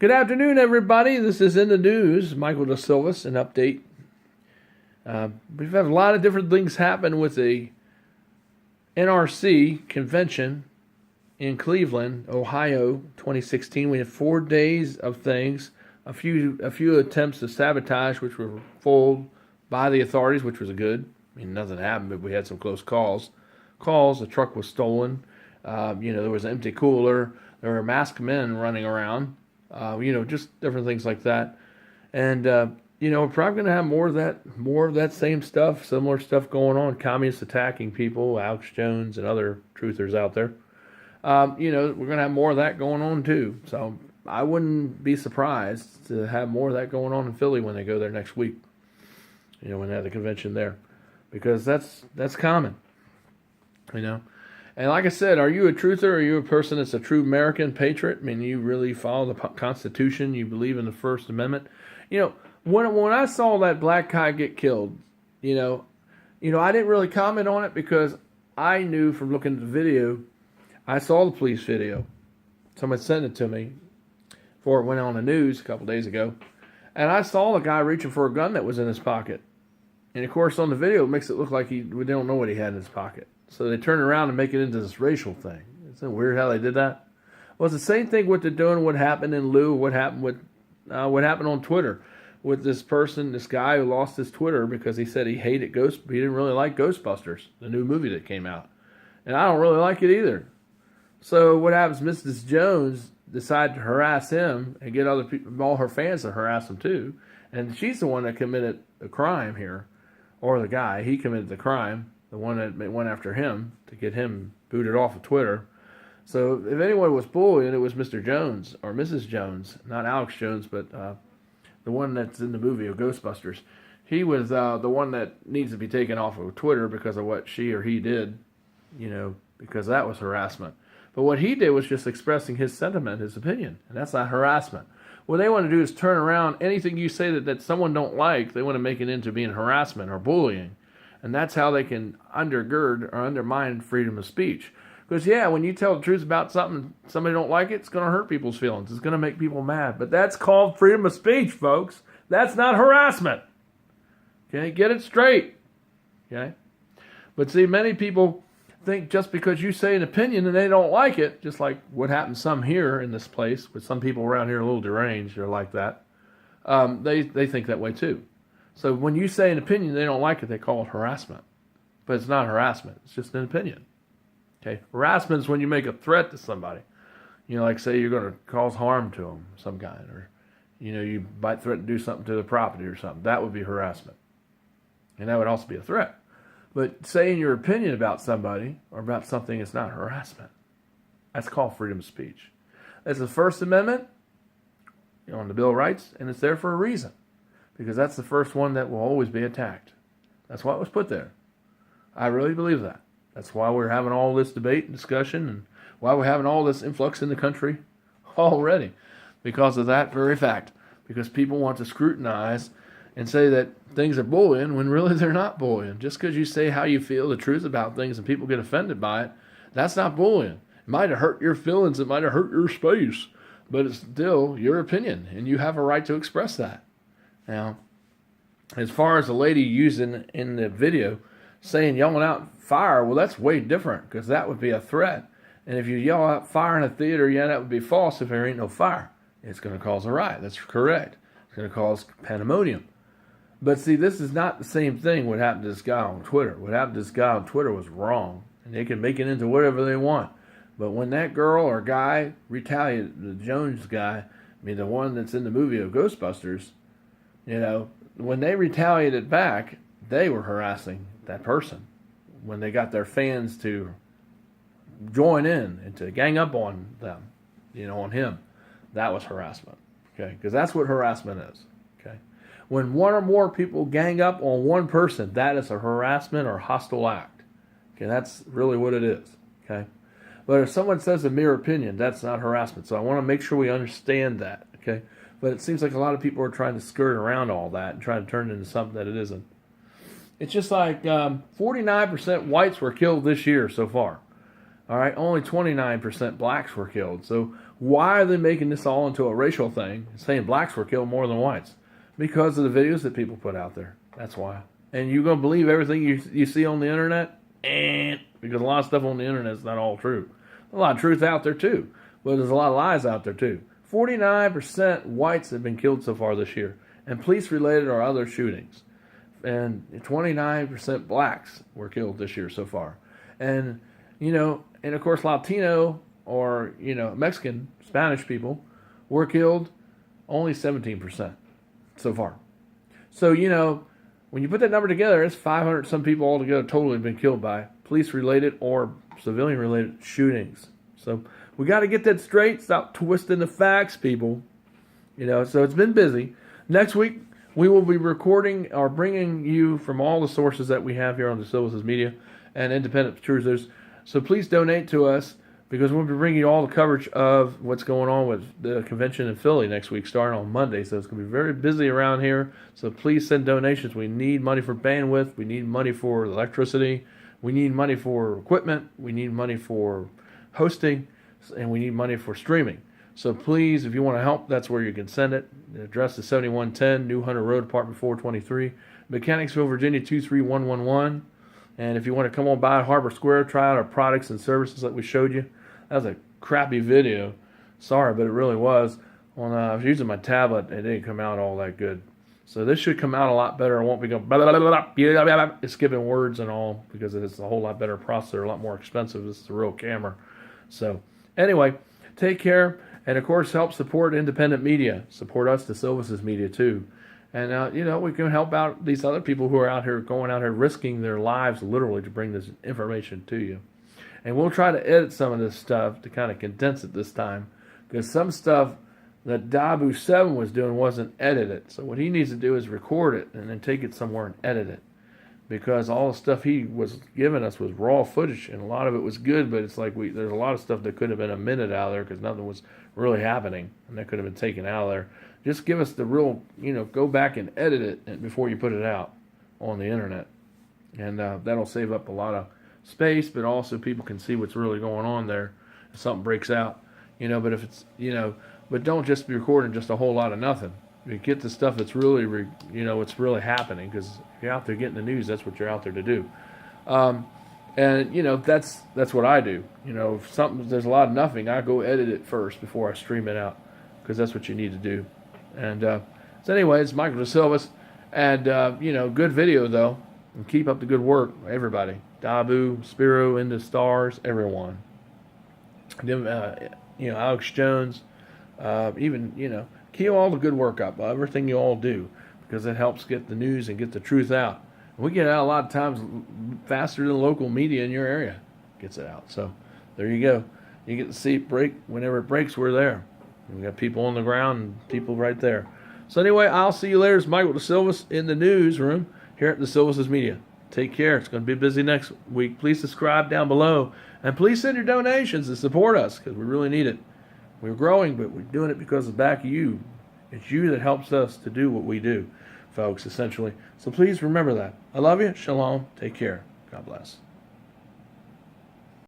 Good afternoon, everybody. This is In the News. Michael DeSilvis, an update. We've had a lot of different things happen with the NRC convention in Cleveland, Ohio, 2016. We had 4 days of things, a few attempts to sabotage, which were foiled by the authorities, which was good. I mean, nothing happened, but we had some close calls. The truck was stolen. There was an empty cooler. There were masked men running around. Just different things like that. And, we're probably going to have more of that same stuff, similar stuff going on. Communists attacking people, Alex Jones and other truthers out there. We're going to have more of that going on too. So I wouldn't be surprised to have more of that going on in Philly when they go there next week. When they have the convention there. Because that's common. And like I said, are you a truther? Are you a person that's a true American patriot? I mean, you really follow the Constitution. You believe in the First Amendment. When I saw that black guy get killed, I didn't really comment on it because I knew from looking at the video, I saw the police video. Someone sent it to me before it went on the news a couple days ago. And I saw the guy reaching for a gun that was in his pocket. And of course, on the video, it makes it look like we don't know what he had in his pocket. So they turn around and make it into this racial thing. Isn't it weird how they did that? Well, it's the same thing what they're doing, what happened in Lou, what happened on Twitter with this person, this guy who lost his Twitter because he said he hated he didn't really like Ghostbusters, the new movie that came out. And I don't really like it either. So what happens, Mrs. Jones decided to harass him and get other people, all her fans to harass him too. And she's the one that committed the crime here. Or the guy, he committed the crime. The one that went after him to get him booted off of Twitter. So if anyone was bullying, it was Mr. Jones or Mrs. Jones, not Alex Jones, but the one that's in the movie of Ghostbusters. He was the one that needs to be taken off of Twitter because of what she or he did, because that was harassment. But what he did was just expressing his sentiment, his opinion, and that's not harassment. What they want to do is turn around anything you say that someone don't like, they want to make it into being harassment or bullying. And that's how they can undergird or undermine freedom of speech. Because, when you tell the truth about something, somebody don't like it, it's going to hurt people's feelings. It's going to make people mad. But that's called freedom of speech, folks. That's not harassment. Okay, get it straight. Okay? But see, many people think just because you say an opinion and they don't like it, just like what happened some here in this place, with some people around here a little deranged or like that, they think that way too. So when you say an opinion, they don't like it, they call it harassment. But it's not harassment. It's just an opinion. Okay? Harassment is when you make a threat to somebody. Like say you're going to cause harm to them, some kind. Or, you might threaten to do something to the property or something. That would be harassment. And that would also be a threat. But saying your opinion about somebody or about something is not harassment. That's called freedom of speech. That's the First Amendment on the Bill of Rights, and it's there for a reason. Because that's the first one that will always be attacked. That's why it was put there. I really believe that. That's why we're having all this debate and discussion and why we're having all this influx in the country already. Because of that very fact. Because people want to scrutinize and say that things are bullying when really they're not bullying. Just because you say how you feel, the truth about things, and people get offended by it, that's not bullying. It might have hurt your feelings. It might have hurt your space. But it's still your opinion, and you have a right to express that. Now, as far as the lady using in the video, yelling out fire, well, that's way different because that would be a threat. And if you yell out fire in a theater, that would be false if there ain't no fire. It's going to cause a riot. That's correct. It's going to cause pandemonium. But see, this is not the same thing what happened to this guy on Twitter. What happened to this guy on Twitter was wrong. And they can make it into whatever they want. But when that girl or guy retaliated, the Jones guy, the one that's in the movie of Ghostbusters, when they retaliated back, they were harassing that person. When they got their fans to join in and to gang up on them, on him, that was harassment. Okay, because that's what harassment is. Okay, when one or more people gang up on one person, that is a harassment or hostile act. Okay, that's really what it is. Okay, but if someone says a mere opinion, that's not harassment. So I want to make sure we understand that. Okay. But it seems like a lot of people are trying to skirt around all that and trying to turn it into something that it isn't. It's just like 49% whites were killed this year so far. All right, only 29% blacks were killed. So Why are they making this all into a racial thing, saying blacks were killed more than whites? Because of the videos that people put out there. That's why. And you're going to believe everything you see on the internet? Because a lot of stuff on the internet is not all true. A lot of truth out there too, but there's a lot of lies out there too. 49% whites have been killed so far this year, and police-related or other shootings. And 29% blacks were killed this year so far. And, and of course Latino or, Mexican, Spanish people were killed only 17% so far. So, when you put that number together, it's 500 some people altogether totally been killed by police-related or civilian-related shootings. So we got to get that straight. Stop twisting the facts, people. So it's been busy. Next week, we will be recording or bringing you from all the sources that we have here on DeSilvis Media and Independent Truthers. So please donate to us, because we'll be bringing you all the coverage of what's going on with the convention in Philly next week, starting on Monday. So it's going to be very busy around here. So please send donations. We need money for bandwidth. We need money for electricity. We need money for equipment. We need money for hosting. And we need money for streaming. So please, if you want to help, that's where you can send it. The address is 7110 New Hunter Road, Apartment 423, Mechanicsville, Virginia 23111. And if you want to come on by Harbor Square, try out our products and services that we showed you. That was a crappy video. Sorry, but it really was. I was using my tablet, it didn't come out all that good. So this should come out a lot better. I won't be going blah, blah, blah, blah, blah, blah, blah, skipping words and all, because it's a whole lot better processor, a lot more expensive. This is a real camera. So anyway, take care. And of course, help support independent media. Support us, DeSilvis Media, too. And, we can help out these other people who are out here, going out here, risking their lives literally to bring this information to you. And we'll try to edit some of this stuff to kind of condense it this time, because some stuff that Dabu 7 was doing wasn't edited. So what he needs to do is record it and then take it somewhere and edit it, because all the stuff he was giving us was raw footage, and a lot of it was good, but it's like there's a lot of stuff that could have been omitted out of there because nothing was really happening, and that could have been taken out of there. Just give us the real, go back and edit it before you put it out on the internet, and that'll save up a lot of space, but also people can see what's really going on there if something breaks out. But if it's, but don't just be recording just a whole lot of nothing. You get the stuff that's really, what's really happening, because if you're out there getting the news, that's what you're out there to do. And that's what I do. If there's a lot of nothing, I go edit it first before I stream it out, because that's what you need to do. And so anyway, it's Michael DeSilvis, and good video though, and keep up the good work, everybody. Dabu, Spiro, Into Stars, everyone. Alex Jones, even keep all the good work up, everything you all do, because it helps get the news and get the truth out. And we get it out a lot of times faster than local media in your area gets it out. So there you go. You get to see it break. Whenever it breaks, we're there. And we got people on the ground and people right there. So anyway, I'll see you later. It's Michael DeSilvis in the newsroom here at DeSilvis Media. Take care. It's going to be busy next week. Please subscribe down below. And please send your donations to support us, because we really need it. We're growing, but we're doing it because of the back of you. It's you that helps us to do what we do, folks, essentially. So please remember that. I love you. Shalom. Take care. God bless.